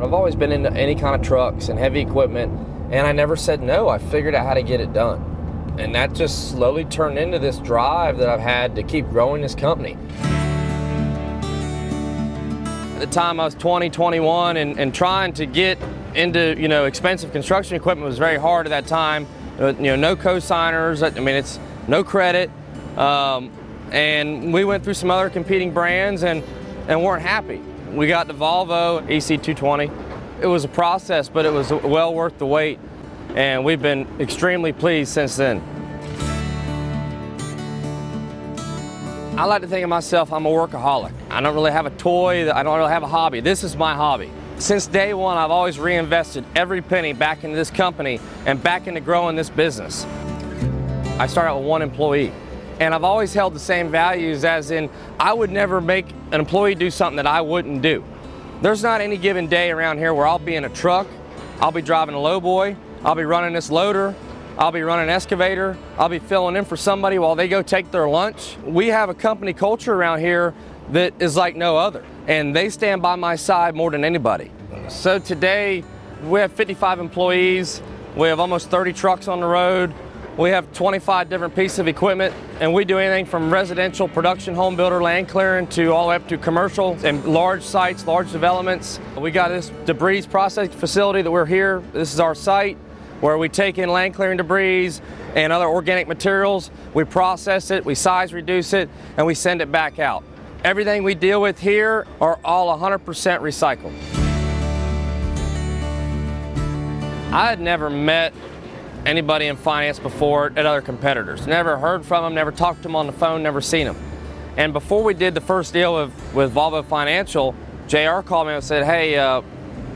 I've always been into any kind of trucks and heavy equipment, and I never said no. I figured out how to get it done. And that just slowly turned into this drive that I've had to keep growing this company. At the time I was 20, 21, and trying to get into, expensive construction equipment was very hard at that time. No co-signers, it's no credit. And we went through some other competing brands and weren't happy. We got the Volvo EC220. It was a process, but it was well worth the wait. And we've been extremely pleased since then. I like to think of myself, I'm a workaholic. I don't really have a toy, I don't really have a hobby. This is my hobby. Since day one, I've always reinvested every penny back into this company and back into growing this business. I started out with one employee, and I've always held the same values, as in, I would never make an employee do something that I wouldn't do. There's not any given day around here where I'll be in a truck, I'll be driving a lowboy, I'll be running this loader, I'll be running an excavator, I'll be filling in for somebody while they go take their lunch. We have a company culture around here that is like no other, and they stand by my side more than anybody. So today, we have 55 employees, we have almost 30 trucks on the road, we have 25 different pieces of equipment, and we do anything from residential, production, home builder, land clearing, to all the way up to commercial and large sites, large developments. We got this debris processing facility that we're here. This is our site where we take in land clearing debris and other organic materials. We process it, we size reduce it, and we send it back out. Everything we deal with here are all 100% recycled. I had never met anybody in finance before at other competitors. Never heard from them, never talked to them on the phone, never seen them. And before we did the first deal with Volvo Financial, JR called me and said, hey,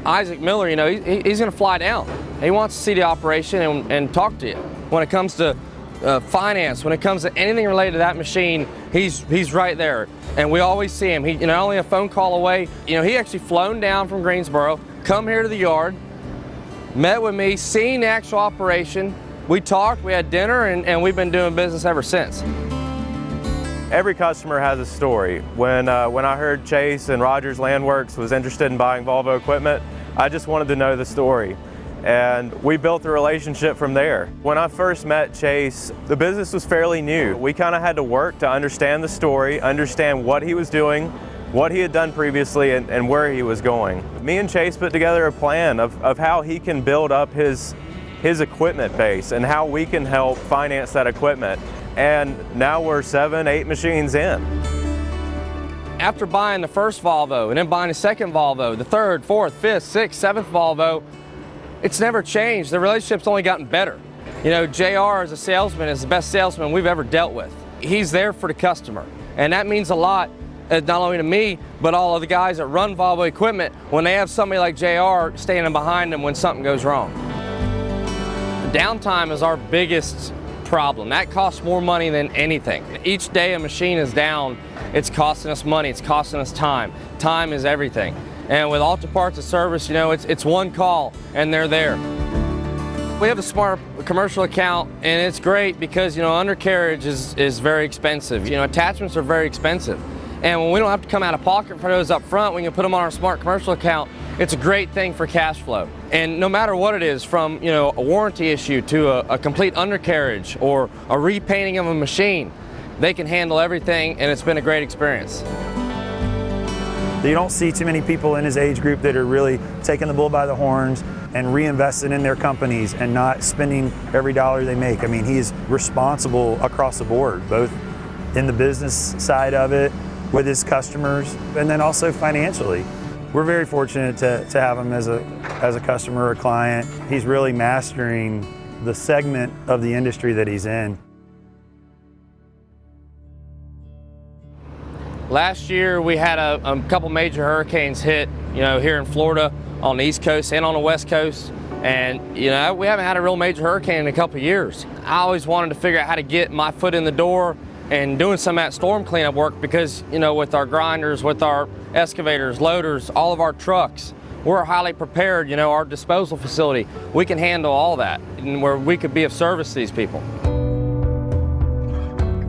Isaac Miller, he's gonna fly down. He wants to see the operation and talk to you. When it comes to finance, when it comes to anything related to that machine, he's right there. And we always see him. He, only a phone call away. He actually flown down from Greensboro, come here to the yard, met with me, seen the actual operation. We talked, we had dinner, and we've been doing business ever since. Every customer has a story. When I heard Chase and Rogers Landworks was interested in buying Volvo equipment, I just wanted to know the story. And we built a relationship from there. When I first met Chase, the business was fairly new. We kind of had to work to understand the story, understand what he was doing, what he had done previously, and where he was going. Me and Chase put together a plan of how he can build up his equipment base and how we can help finance that equipment. And now we're 7, 8 machines in. After buying the first Volvo and then buying the second Volvo, the third, fourth, fifth, sixth, seventh Volvo, it's never changed. The relationship's only gotten better. JR as a salesman is the best salesman we've ever dealt with. He's there for the customer, and that means a lot, not only to me, but all of the guys that run Volvo equipment when they have somebody like JR standing behind them when something goes wrong. The downtime is our biggest problem. That costs more money than anything. Each day a machine is down, it's costing us money, it's costing us time. Time is everything. And with Alta Parts of Service, it's one call and they're there. We have a smart commercial account, and it's great because, undercarriage is very expensive. Attachments are very expensive. And when we don't have to come out of pocket for those up front, we can put them on our smart commercial account. It's a great thing for cash flow. And no matter what it is, from a warranty issue to a complete undercarriage or a repainting of a machine, they can handle everything, and it's been a great experience. You don't see too many people in his age group that are really taking the bull by the horns and reinvesting in their companies and not spending every dollar they make. He's responsible across the board, both in the business side of it, with his customers, and then also financially. We're very fortunate to have him as a customer or client. He's really mastering the segment of the industry that he's in. Last year we had a couple major hurricanes hit, here in Florida on the East Coast and on the West Coast. And, we haven't had a real major hurricane in a couple of years. I always wanted to figure out how to get my foot in the door and doing some of that storm cleanup work because, with our grinders, with our excavators, loaders, all of our trucks, we're highly prepared. Our disposal facility, we can handle all that and where we could be of service to these people.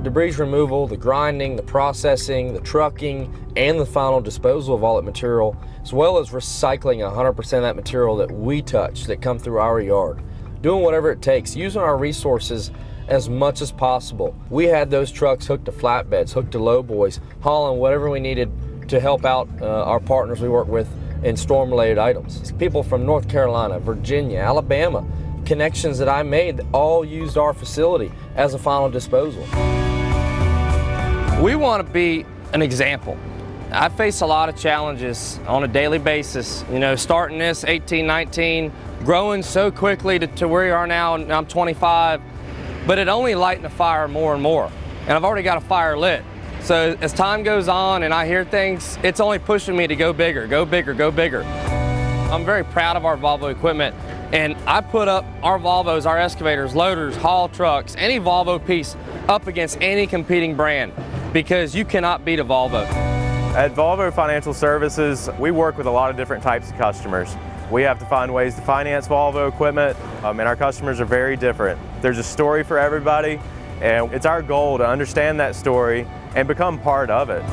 debris removal, the grinding, the processing, the trucking, and the final disposal of all that material, as well as recycling 100% of that material that we touch that come through our yard. Doing whatever it takes, using our resources as much as possible. We had those trucks hooked to flatbeds, hooked to lowboys, hauling whatever we needed to help out our partners we work with in storm-related items. It's people from North Carolina, Virginia, Alabama, connections that I made that all used our facility as a final disposal. We want to be an example. I face a lot of challenges on a daily basis, you know, starting this 18, 19, growing so quickly to where you are now, and I'm 25, but it only lightened the fire more and more. And I've already got a fire lit. So as time goes on and I hear things, it's only pushing me to go bigger, go bigger, go bigger. I'm very proud of our Volvo equipment, and I put up our Volvos, our excavators, loaders, haul trucks, any Volvo piece up against any competing brand, because you cannot beat a Volvo. At Volvo Financial Services, we work with a lot of different types of customers. We have to find ways to finance Volvo equipment, and our customers are very different. There's a story for everybody, and it's our goal to understand that story and become part of it.